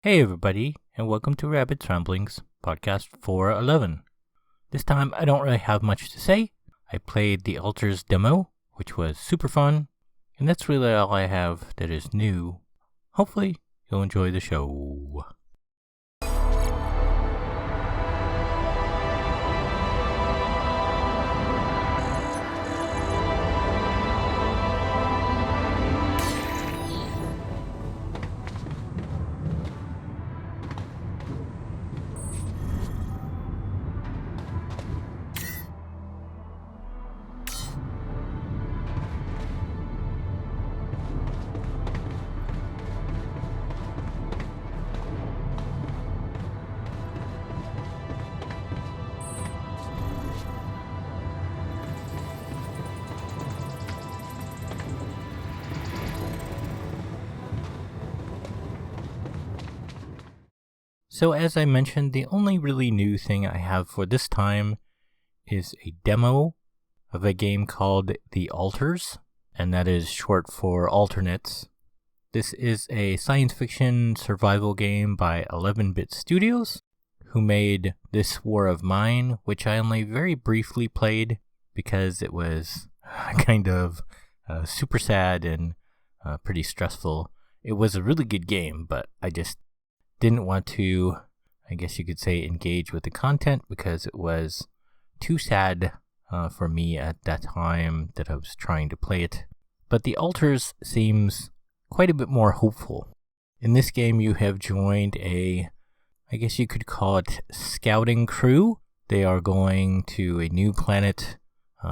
Hey everybody, and welcome to Rabbit's Ramblings, podcast 411. This time I don't really have much to say. I played the Altars demo, which was super fun, and that's really all I have that is new. Hopefully you'll enjoy the show. So as I mentioned, the only really new thing I have for this time is a demo of a game called The Altars, and that is short for Alternates. This is a science fiction survival game by 11-bit Studios, who made This War of Mine, which I only very briefly played because it was kind of super sad and pretty stressful. It was a really good game, but I just didn't want to, I guess you could say, engage with the content because it was too sad for me at that time that I was trying to play it. But The Altars seems quite a bit more hopeful. In this game you have joined I guess you could call it scouting crew. They are going to a new planet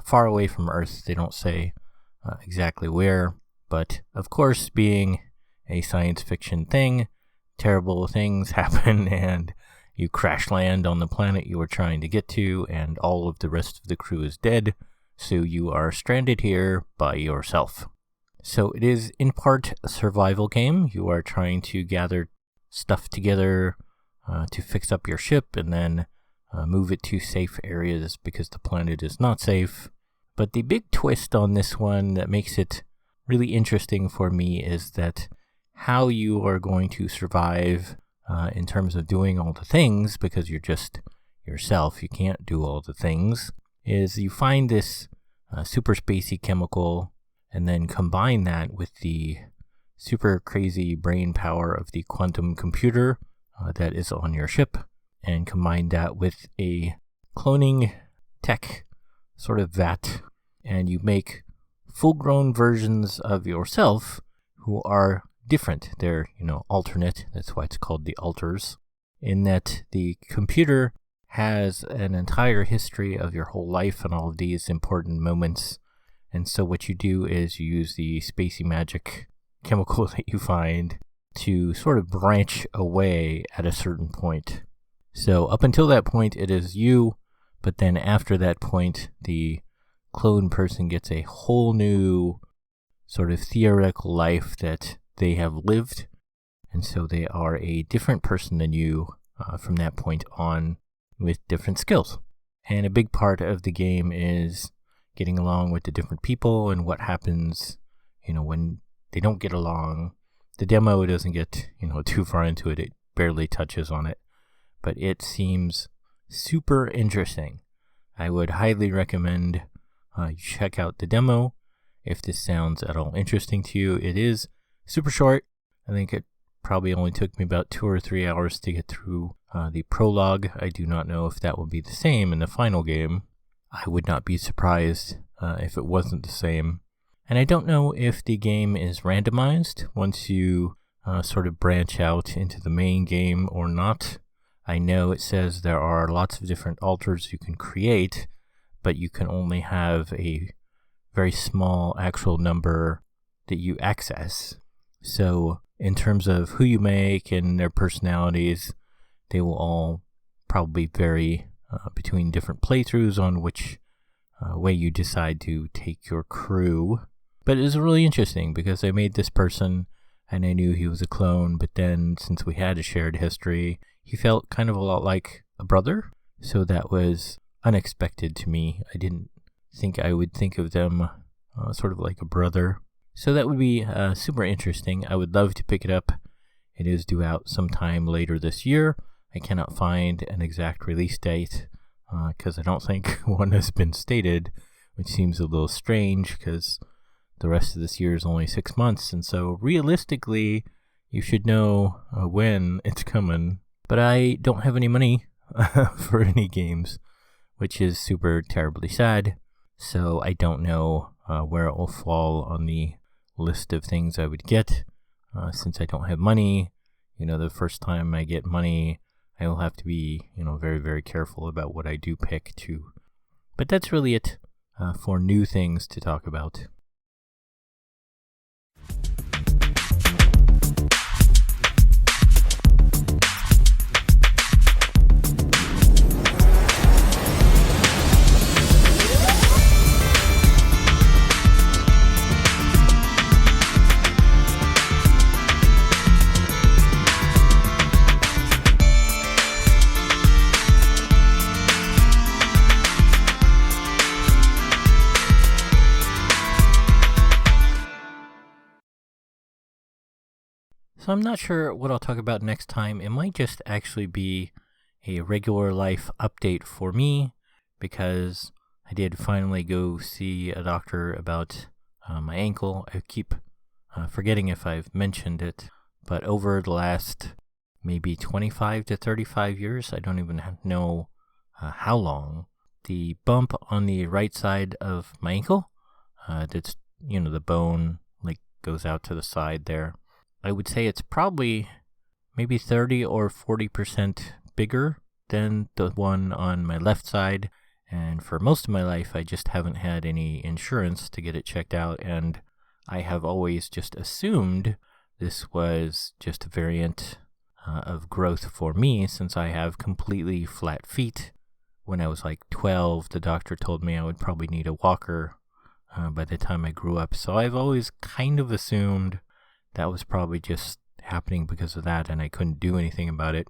far away from Earth. They don't say exactly where, but of course, being a science fiction thing, terrible things happen and you crash land on the planet you were trying to get to, and all of the rest of the crew is dead, so you are stranded here by yourself. So it is in part a survival game. You are trying to gather stuff together to fix up your ship and then move it to safe areas because the planet is not safe. But the big twist on this one that makes it really interesting for me is that how you are going to survive in terms of doing all the things, because you're just yourself, you can't do all the things, is you find this super spacey chemical and then combine that with the super crazy brain power of the quantum computer that is on your ship, and combine that with a cloning tech sort of vat, and you make full-grown versions of yourself who are different. They're, alternate. That's why it's called The Altars. In that the computer has an entire history of your whole life and all of these important moments. And so what you do is you use the spacey magic chemical that you find to sort of branch away at a certain point. So up until that point, it is you, but then after that point, the clone person gets a whole new sort of theoretical life that they have lived, and so they are a different person than you from that point on, with different skills. And a big part of the game is getting along with the different people and what happens, when they don't get along. The demo doesn't get, too far into it. It barely touches on it, but it seems super interesting. I would highly recommend you check out the demo if this sounds at all interesting to you. It is super short. I think it probably only took me about 2 or 3 hours to get through the prologue. I do not know if that will be the same in the final game. I would not be surprised if it wasn't the same. And I don't know if the game is randomized once you sort of branch out into the main game or not. I know it says there are lots of different altars you can create, but you can only have a very small actual number that you access. So in terms of who you make and their personalities, they will all probably vary between different playthroughs on which way you decide to take your crew. But it was really interesting because I made this person and I knew he was a clone, but then since we had a shared history, he felt kind of a lot like a brother. So that was unexpected to me. I didn't think I would think of them sort of like a brother. So that would be super interesting. I would love to pick it up It is due out sometime later this year. I cannot find an exact release date because I don't think one has been stated, which seems a little strange because the rest of this year is only 6 months, and so realistically, you should know when it's coming. But I don't have any money for any games, which is super terribly sad. So I don't know where it will fall on the list of things I would get. Since I don't have money, the first time I get money, I will have to be, very, very careful about what I do pick too. But that's really it for new things to talk about. So I'm not sure what I'll talk about next time. It might just actually be a regular life update for me, because I did finally go see a doctor about my ankle. I keep forgetting if I've mentioned it, but over the last maybe 25 to 35 years, I don't even know how long, the bump on the right side of my ankle, that's, the bone goes out to the side there. I would say it's probably maybe 30 or 40% bigger than the one on my left side. And for most of my life, I just haven't had any insurance to get it checked out. And I have always just assumed this was just a variant of growth for me, since I have completely flat feet. When I was 12, the doctor told me I would probably need a walker by the time I grew up. So I've always kind of assumed that was probably just happening because of that, and I couldn't do anything about it.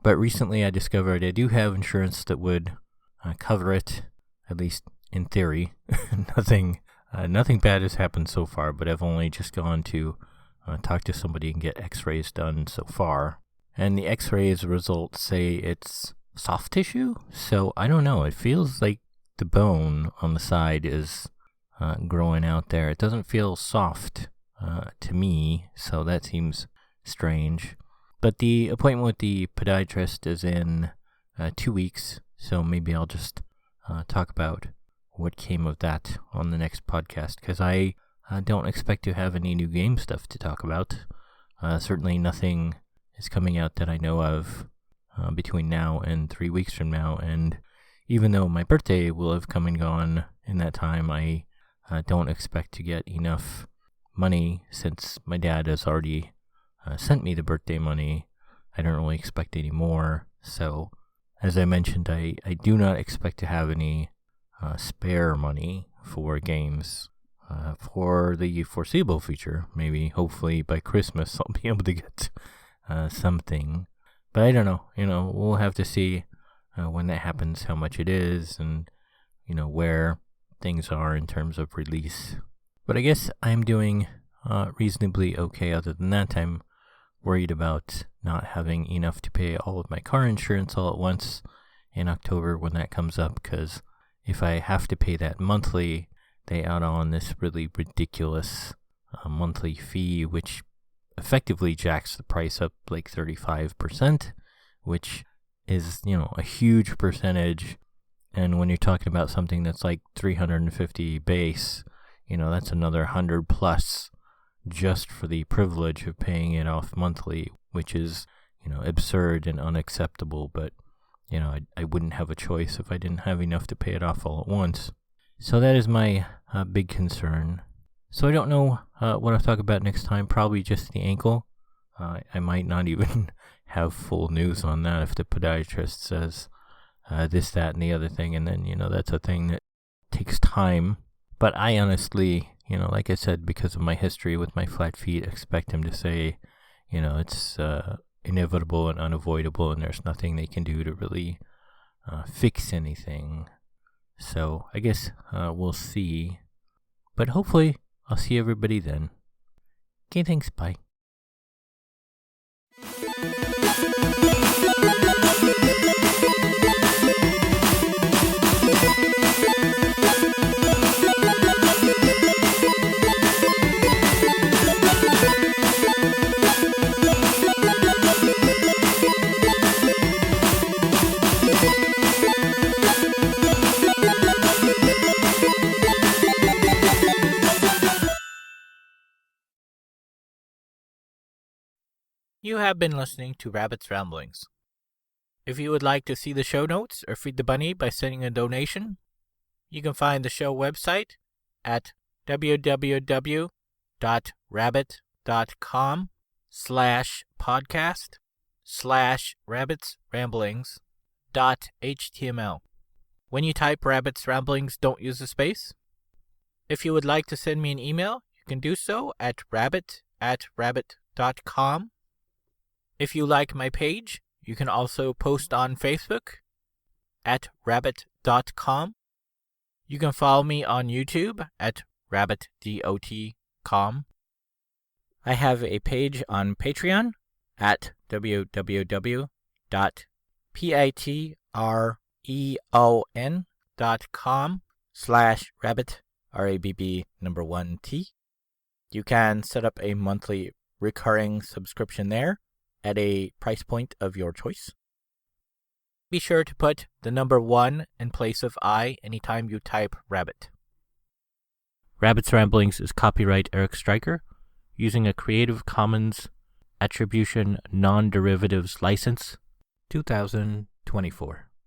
But recently I discovered I do have insurance that would cover it, at least in theory. Nothing bad has happened so far, but I've only just gone to talk to somebody and get x-rays done so far. And the x-rays results say it's soft tissue, so I don't know. It feels like the bone on the side is growing out there. It doesn't feel soft to me, so that seems strange. But the appointment with the podiatrist is in 2 weeks, so maybe I'll just talk about what came of that on the next podcast, because I don't expect to have any new game stuff to talk about. Certainly nothing is coming out that I know of between now and 3 weeks from now, and even though my birthday will have come and gone in that time, I don't expect to get enough money, since my dad has already sent me the birthday money. I don't really expect any more. So, as I mentioned, I do not expect to have any spare money for games for the foreseeable future. Maybe, hopefully, by Christmas I'll be able to get something. But I don't know. We'll have to see when that happens, how much it is, and, where things are in terms of release. But I guess I'm doing reasonably okay. Other than that, I'm worried about not having enough to pay all of my car insurance all at once in October when that comes up, because if I have to pay that monthly, they add on this really ridiculous monthly fee, which effectively jacks the price up 35%, which is, a huge percentage. And when you're talking about something that's $350 base, that's another 100 plus just for the privilege of paying it off monthly, which is, absurd and unacceptable. But, I wouldn't have a choice if I didn't have enough to pay it off all at once. So that is my big concern. So I don't know what I'll talk about next time. Probably just the ankle. I might not even have full news on that if the podiatrist says this, that, and the other thing. And then, that's a thing that takes time. But I honestly, like I said, because of my history with my flat feet, expect him to say, it's inevitable and unavoidable, and there's nothing they can do to really fix anything. So I guess we'll see. But hopefully I'll see everybody then. Okay, thanks, bye. You have been listening to Rabbit's Ramblings. If you would like to see the show notes or feed the bunny by sending a donation, you can find the show website at www.rabbit.com/podcast/rabbitsramblings.html. When you type Rabbit's Ramblings, don't use a space. If you would like to send me an email, you can do so at rabbit@rabbit.com. If you like my page, you can also post on Facebook at rabb1t's. You can follow me on YouTube at rabb1t's. I have a page on Patreon at www.patreon.com/rabbit, RABB1T. You can set up a monthly recurring subscription there at a price point of your choice. Be sure to put the number 1 in place of I anytime you type rabbit. Rabbit's Ramblings is copyright Eric Stryker, using a Creative Commons Attribution Non-Derivatives License, 2024.